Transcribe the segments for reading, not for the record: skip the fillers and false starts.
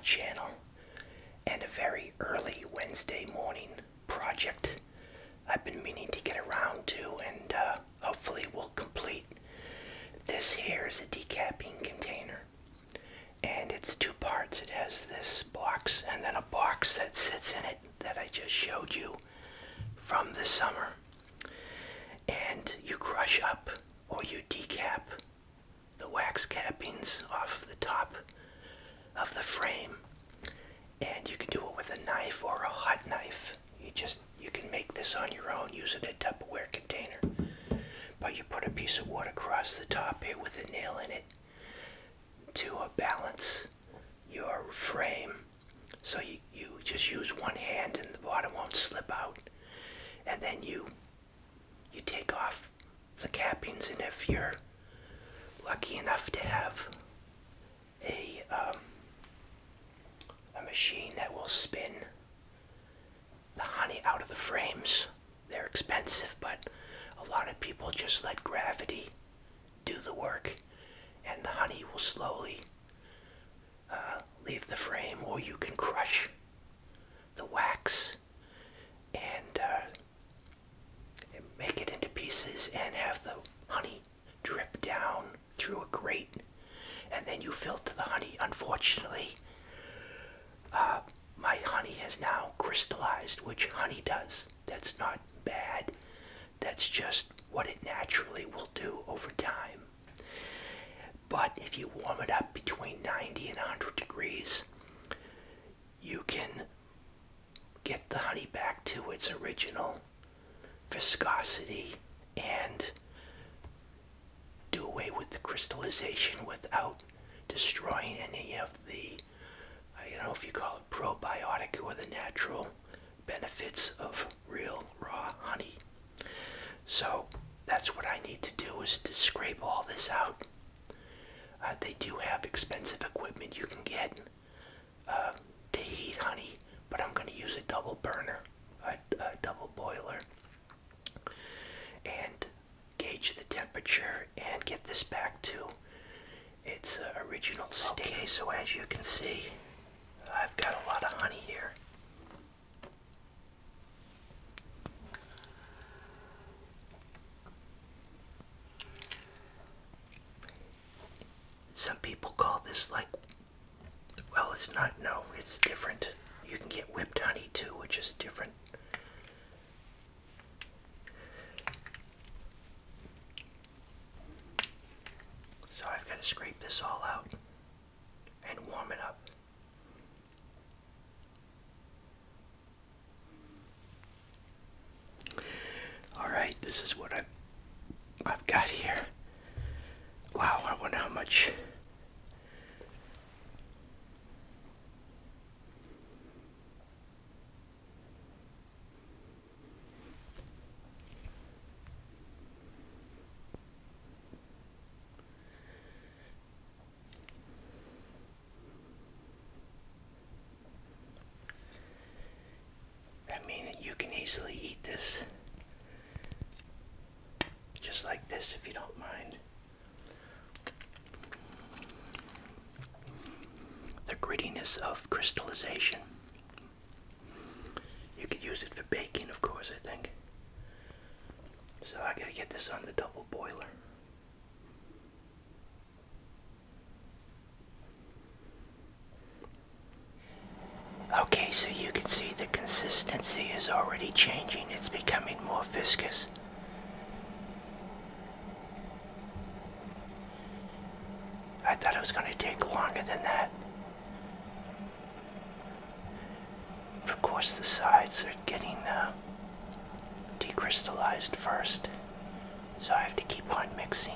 channel, and a very early Wednesday morning project I've been meaning to get around to, and hopefully we'll complete. This here is a decapping container, and it's two parts. It has this box and then a box that sits in it that I just showed you from the summer. And you crush up or you decap the wax cappings off the top of the frame, and you can do it with a knife or a hot knife. You can make this on your own using a Tupperware container, but you put a piece of wood across the top here with a nail in it to balance your frame, so you just use one hand and the bottom won't slip out, and then you take off the cappings. And if you're lucky enough to have a machine that will spin the honey out of the frames, they're expensive, but a lot of people just let gravity do the work, and the honey will slowly leave the frame. Or you can crush the wax and make it into pieces and have the honey drip down through a grate, and then you filter the honey. Unfortunately, my honey has now crystallized, which honey does. That's not bad. That's just what it naturally will do over time. But if you warm it up between 90 and 100 degrees, you can get the honey back to its original viscosity and do away with the crystallization without destroying any of the, I don't know if you call it probiotic or the natural benefits of real raw honey. So that's what I need to do, is to scrape all this out. They do have expensive equipment you can get to heat honey, but I'm going to use a double burner, a double boiler, and gauge the temperature and get this back to its original state. Okay, so as you can see, I've got a lot of honey here. Some people call this well, it's not, no, it's different. You can get whipped honey too, which is different. So I've got to scrape this all out and warm it up. Alright, this is what I've got here. Wow, I wonder how much. I mean, you can easily eat this just like this if you don't mind. The grittiness of crystallization. You could use it for baking, of course, I think. So I gotta get this on the double boiler. Okay, so you can see the consistency is already changing. It's becoming more viscous. I thought it was going to take longer than that. Of course, the sides are getting decrystallized first, so I have to keep on mixing.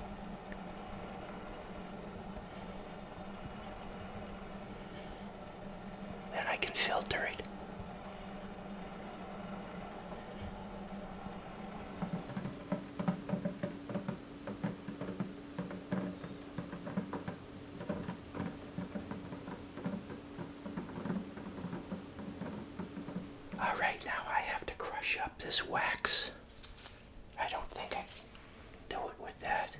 Then I can filter it. Alright, now I have to crush up this wax. I don't think I can do it with that.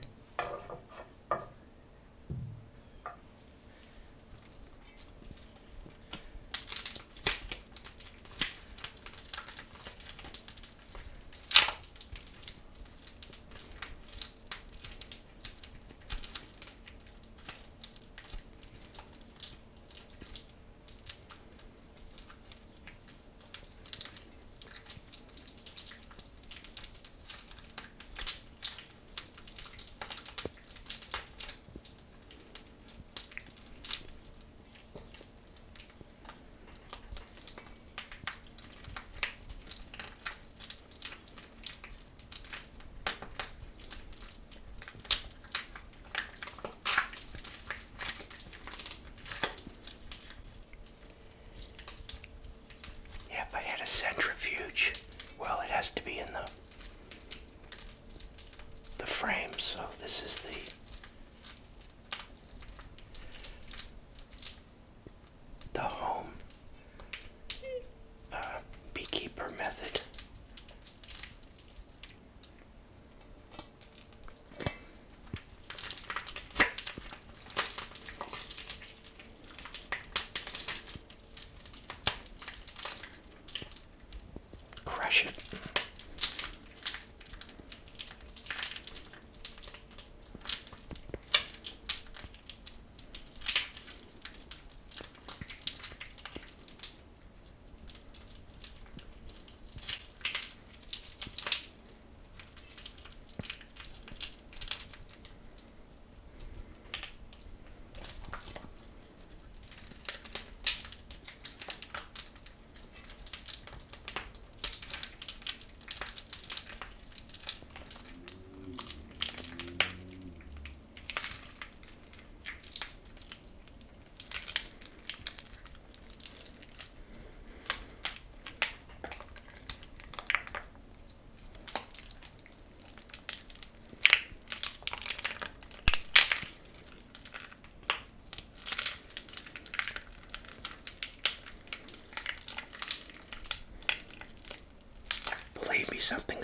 something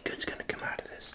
good's gonna come out of this.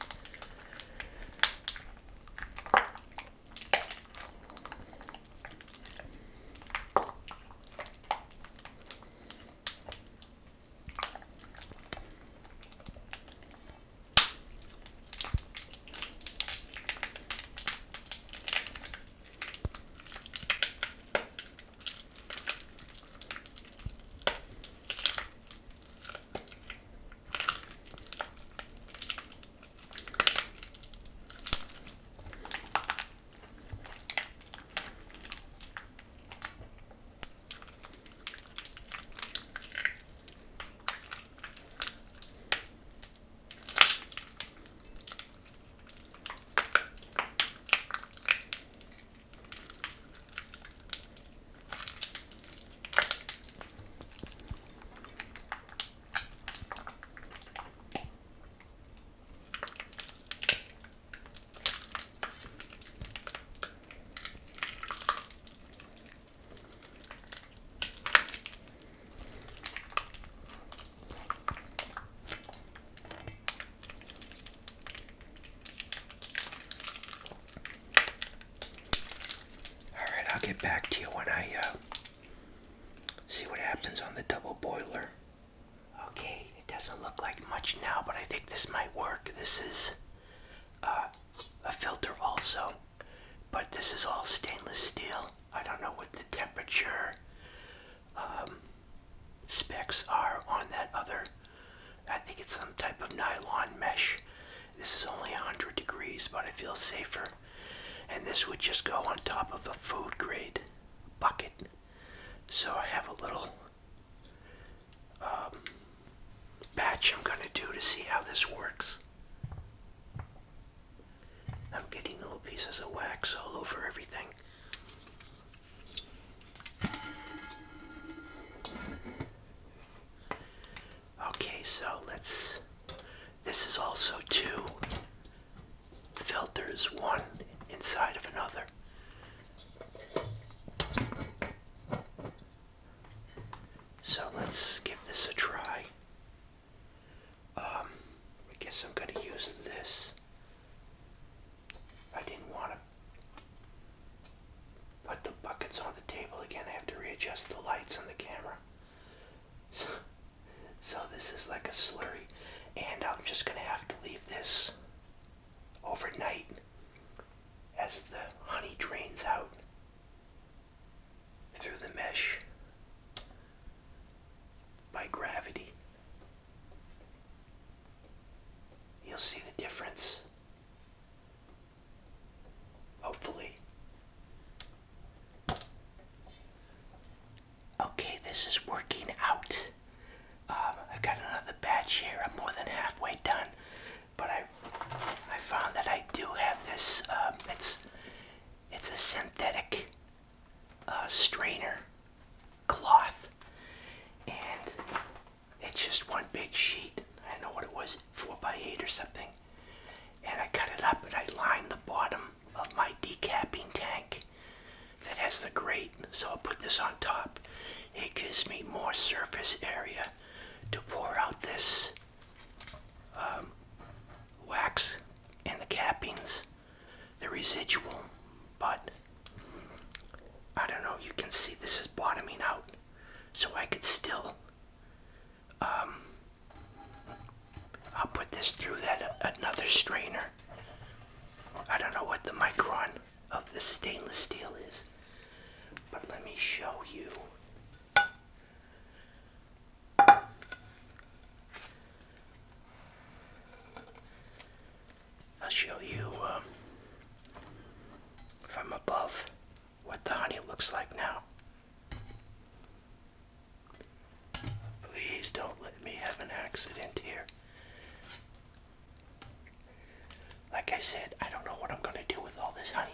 I'll get back to you when I see what happens on the double boiler. Okay, it doesn't look like much now, but I think this might work. This is a filter also, but this is all stainless steel. I don't know what the temperature specs are on that other. I think it's some type of nylon mesh. This is only 100 degrees, but I feel safer. And this would just go on top of a food grade bucket. So I have a little batch I'm going to do to see how this works. I'm getting little pieces of wax all over everything. Okay, so this is also two filters, one inside of another. So let's give this a try. I guess I'm going to use this. I didn't want to put the buckets on the table again. I have to readjust the lights on the camera. So this is like a slurry, and I'm just going to have to leave this overnight as the honey drains out through the mesh by gravity. You'll see the difference, hopefully. Okay, this is working out. I've got another batch here. I'm more than halfway done, but I found that I do have this. It's a synthetic strainer cloth, and it's just one big sheet. I don't know what it was, 4x8 or something. And I cut it up and I lined the bottom of my decapping tank that has the grate. So I'll put this on top. It gives me more surface area to pour out this wax and the cappings, the residual. But I don't know, you can see this is bottoming out, so I could still I'll put this through that another strainer. I don't know what the micron of the stainless steel is, but let me show you. I'll show you from above what the honey looks like now. Please don't let me have an accident here. Like I said, I don't know what I'm going to do with all this honey.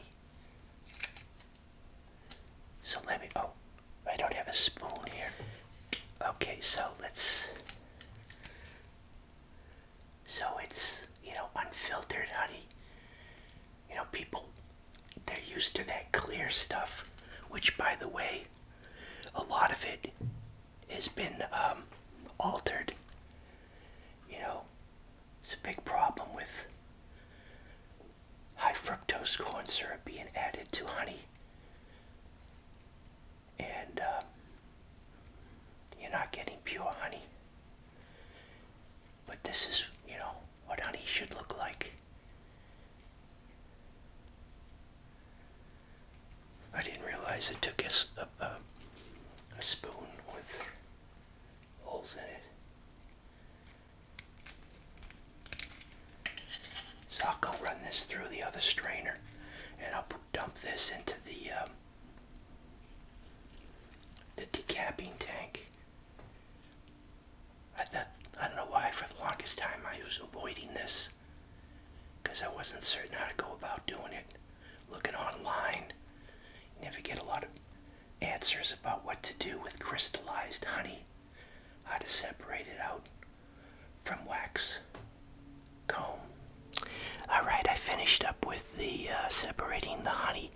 So I don't have a spoon here. Okay, so it's, unfiltered honey. People, they're used to that clear stuff, which, by the way, a lot of it has been altered. You know, it's a big problem with high fructose corn syrup being added to honey. And you're not getting pure honey. But this is, what honey should look like. I didn't realize it took a spoon with holes in it. So I'll go run this through the other strainer, and I'll dump this into the decapping tank. I don't know why for the longest time I was avoiding this, because I wasn't certain how to go about doing it. Looking online, you never get a lot of answers about what to do with crystallized honey, how to separate it out from wax comb. Alright, I finished up with the separating the honey.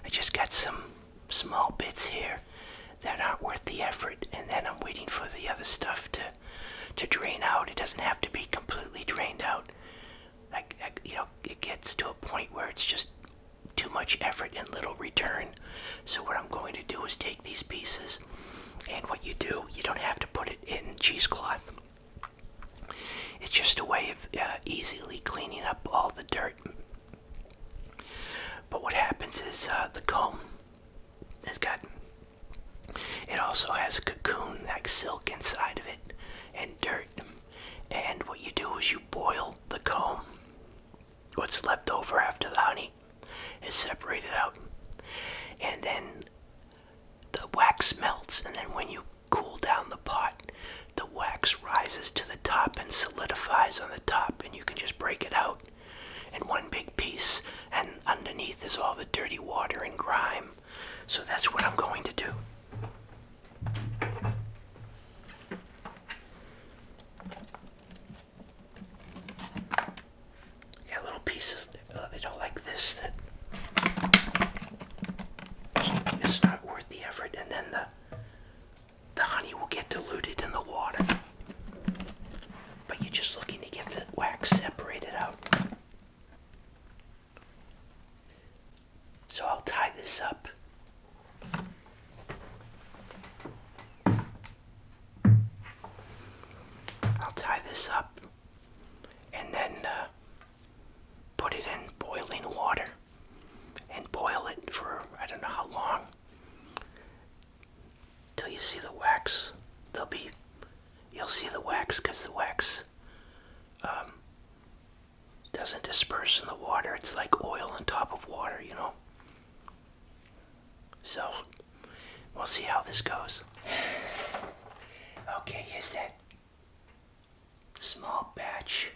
I just got some small bits here that aren't worth the effort, and then I'm waiting for the other stuff to drain out. It doesn't have to be completely drained out. It gets to a point where it's just too much effort and little return. So what I'm going to do is take these pieces, and what you do, you don't have to put it in cheesecloth. It's just a way of easily cleaning up all the dirt. But what happens is the comb it also has a cocoon like silk inside of it and dirt. And what you do is you boil the comb. What's left over after the honey is separated out. And then the wax melts, and then when you cool down the pot, the wax rises to the top and solidifies on the top, and you can just break it out in one big piece, and underneath is all the dirty water and grime. So that's what I'm going to do. Yeah, little pieces, like this, that it's not worth the effort, and then the honey will get diluted in the water. But you're just looking to get the wax separated out. So I'll tie this up. And then put it in boiling water and boil it for I don't know how long, till you see the wax. You'll see the wax, because the wax doesn't disperse in the water. It's like oil on top of water, So we'll see how this goes. Okay, here's that small batch.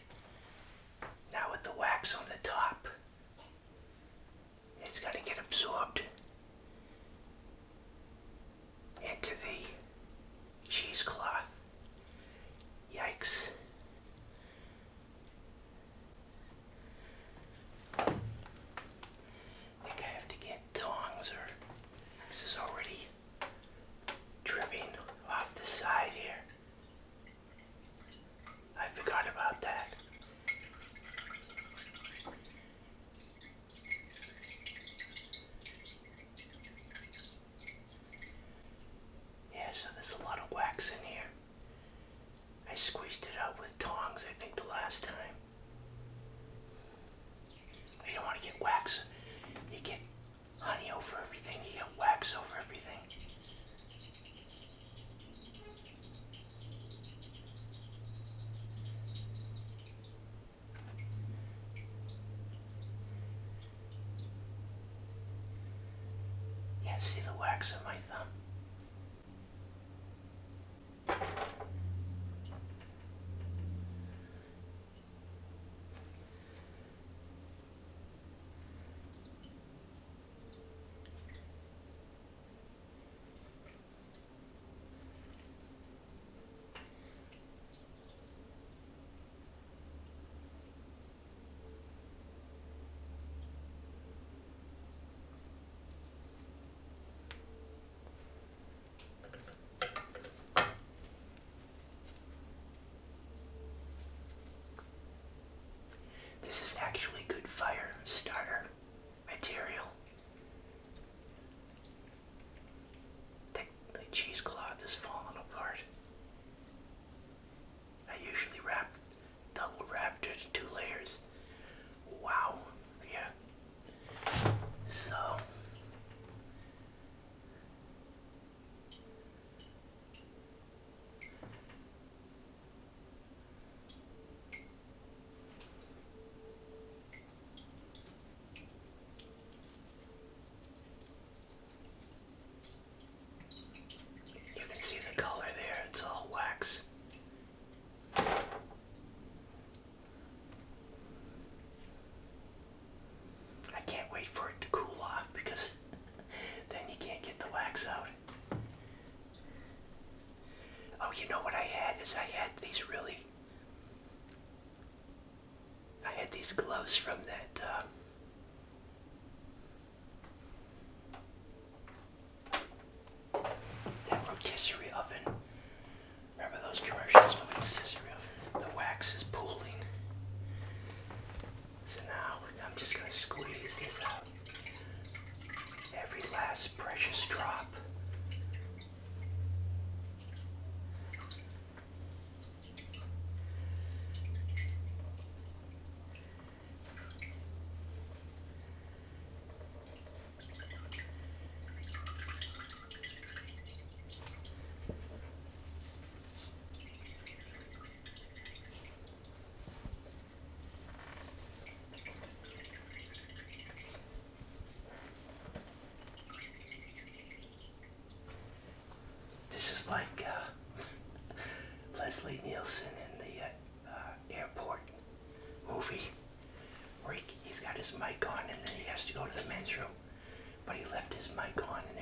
Now with the wax on the top, it's got to get absorbed into the cheesecloth. Yikes. I think I have to get tongs, or this is already dripping off the side here. I forgot about that. Yeah, so there's a lot of wax in here. I squeezed it out with tongs, I think, the last time. You don't want to get wax. You get honey over everything, you get wax over everything. Yeah, see the wax on my thumb? This is actually good fire starter material. The cheesecloth is falling apart. I usually double wrapped it in 2 layers. Wow, yeah. So, you can see the color there, it's all wax. I can't wait for it to cool off because then you can't get the wax out. Oh, you know what I had is I had these gloves from that rotisserie oven. Remember those commercials for the rotisserie oven? The wax is pooling. So now I'm just going to squeeze this out. Every last precious drop. This is like Leslie Nielsen in the airport movie where he's got his mic on and then he has to go to the men's room, but he left his mic on and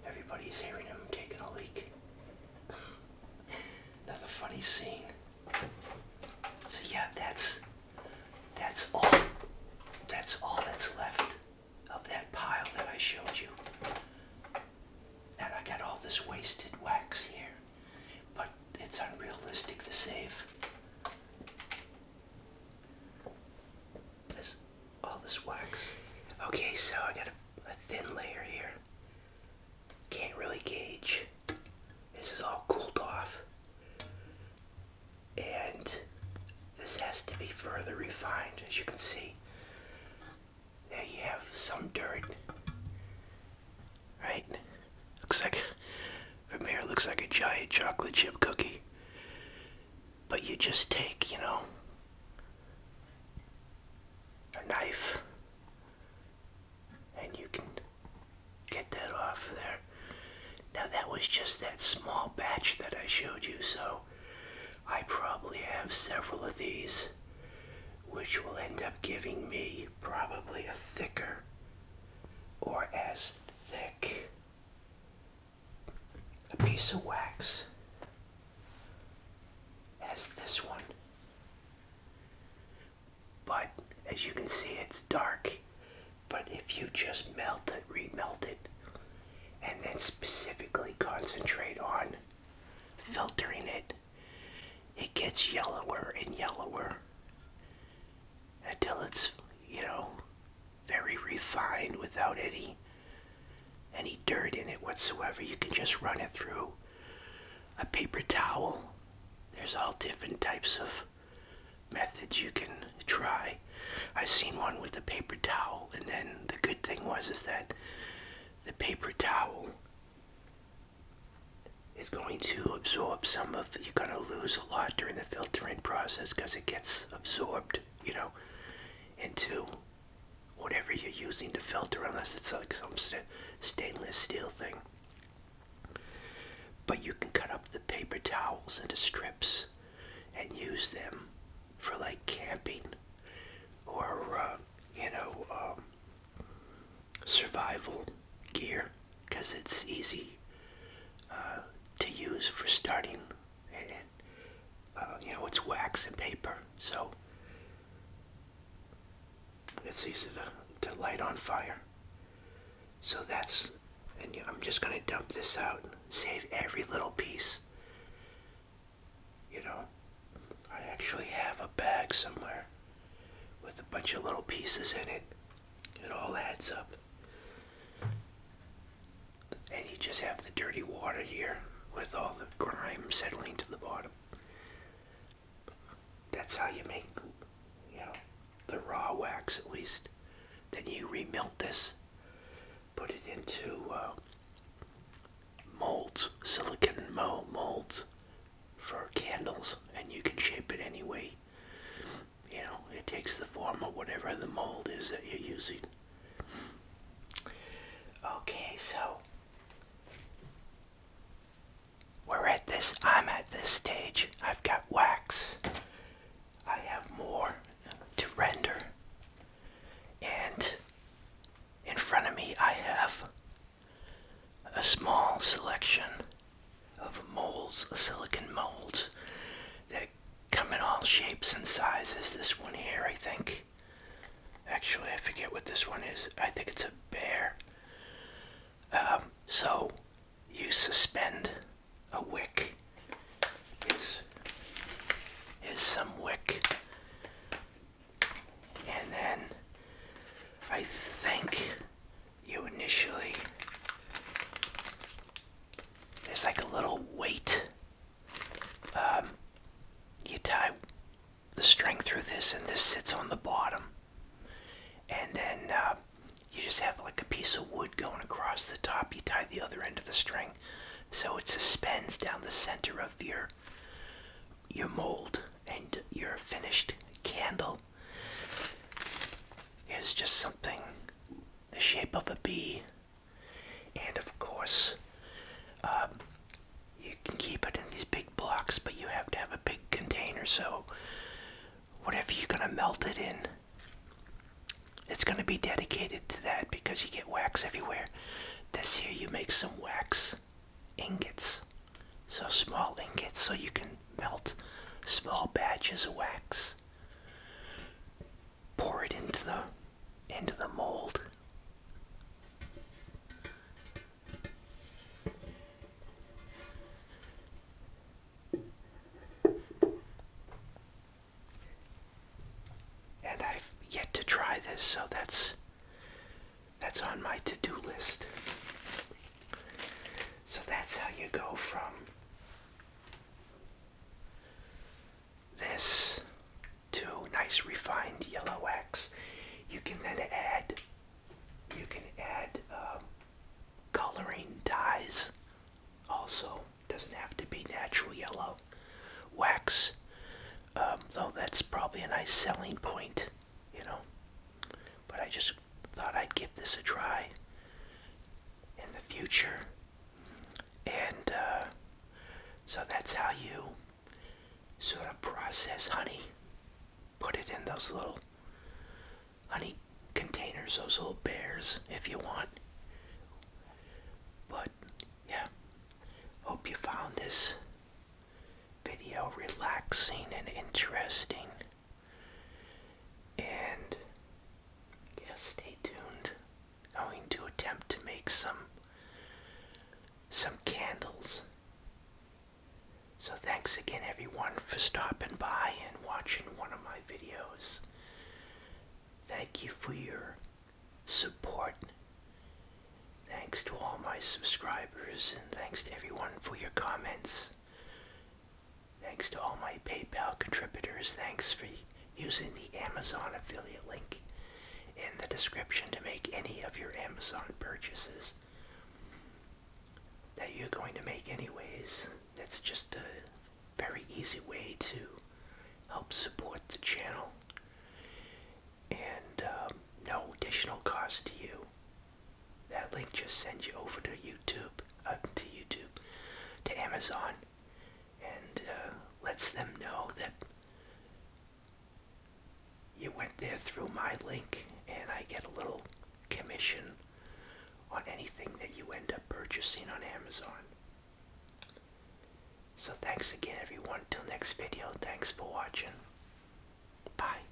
everybody's hearing him taking a leak. Another funny scene. So yeah, that's all that's left of that pile that I showed you. And I got all this wasted wax here, but it's unrealistic to save all this wax. Okay, so I got a thin layer here. Can't really gauge. This is all cooled off. And this has to be further refined, as you can see. There you have some dirt. Right? From here it looks like a giant chocolate chip cookie. But you just take, a knife and you can get that off there. Now that was just that small batch that I showed you, so I probably have several of these, which will end up giving me probably a thicker or as thick a piece of wax as this one. But as you can see, it's dark. But if you just remelt it, and then specifically concentrate on filtering it, it gets yellower and yellower until it's, very refined without any dirt in it whatsoever. You can just run it through a paper towel. There's all different types of methods you can try. I've seen one with a paper towel, and then the good thing is that the paper towel is going to absorb some of you're going to lose a lot during the filtering process because it gets absorbed, into whatever you're using to filter, unless it's like some stainless steel thing. But you can cut up the paper towels into strips and use them for like camping or survival gear, because it's easy to use for starting, and it's wax and paper, so it's easy to light on fire. So I'm just going to dump this out and save every little piece. I actually have a bag somewhere with a bunch of little pieces in it. It all adds up. And you just have the dirty water here with all the grime settling to the bottom. That's how you make, the raw wax at least. Then you remelt this, put it into molds, silicone molds for candles, and you can shape it any way. It takes the form of whatever the mold is that you're using. Okay, so I'm at this stage. I've got wax. I have more to render. And in front of me I have a small selection of molds, silicone molds, that come in all shapes and sizes. This one here, I think. Actually, I forget what this one is. I think it's a bear. So you suspend a wick. Is some wick. And then I think you initially, there's like a little weight. You tie the string through this, and this sits on the bottom. And then you just have like a piece of wood going across the top. You tie the other end of the string so it suspends down the center of your mold, and your finished candle is just something the shape of a bee. And of course, you can keep it in these big blocks, but you have to have a big container, so whatever you're going to melt it in, it's going to be dedicated to that, because you get wax everywhere. This here, you make some wax ingots, so small ingots, so you can melt small batches of wax. Pour it into the mold. And I've yet to try this, so that's on my to-do list. So that's how you go from this to nice refined yellow wax. You can then add coloring dyes. Also, doesn't have to be natural yellow wax, though that's probably a nice selling point, But I just thought I'd give this a try in the future. And so that's how you sort of process honey. Put it in those little honey containers, those little bears, if you want. But yeah, hope you found this video relaxing and interesting. And yeah, stay tuned. Going to attempt to make some candles. So thanks again, everyone, for stopping by and watching one of my videos. Thank you for your support. Thanks to all my subscribers, and thanks to everyone for your comments. Thanks to all my PayPal contributors. Thanks for using the Amazon affiliate link in the description to make any of your Amazon purchases that you're going to make anyways. That's just a very easy way to help support the channel, and no additional cost to you. That link just sends you over to to Amazon, and lets them know that you went there through my link, and I get a little commission on anything that you end up purchasing on Amazon. So thanks again, everyone. Till next video, thanks for watching. Bye.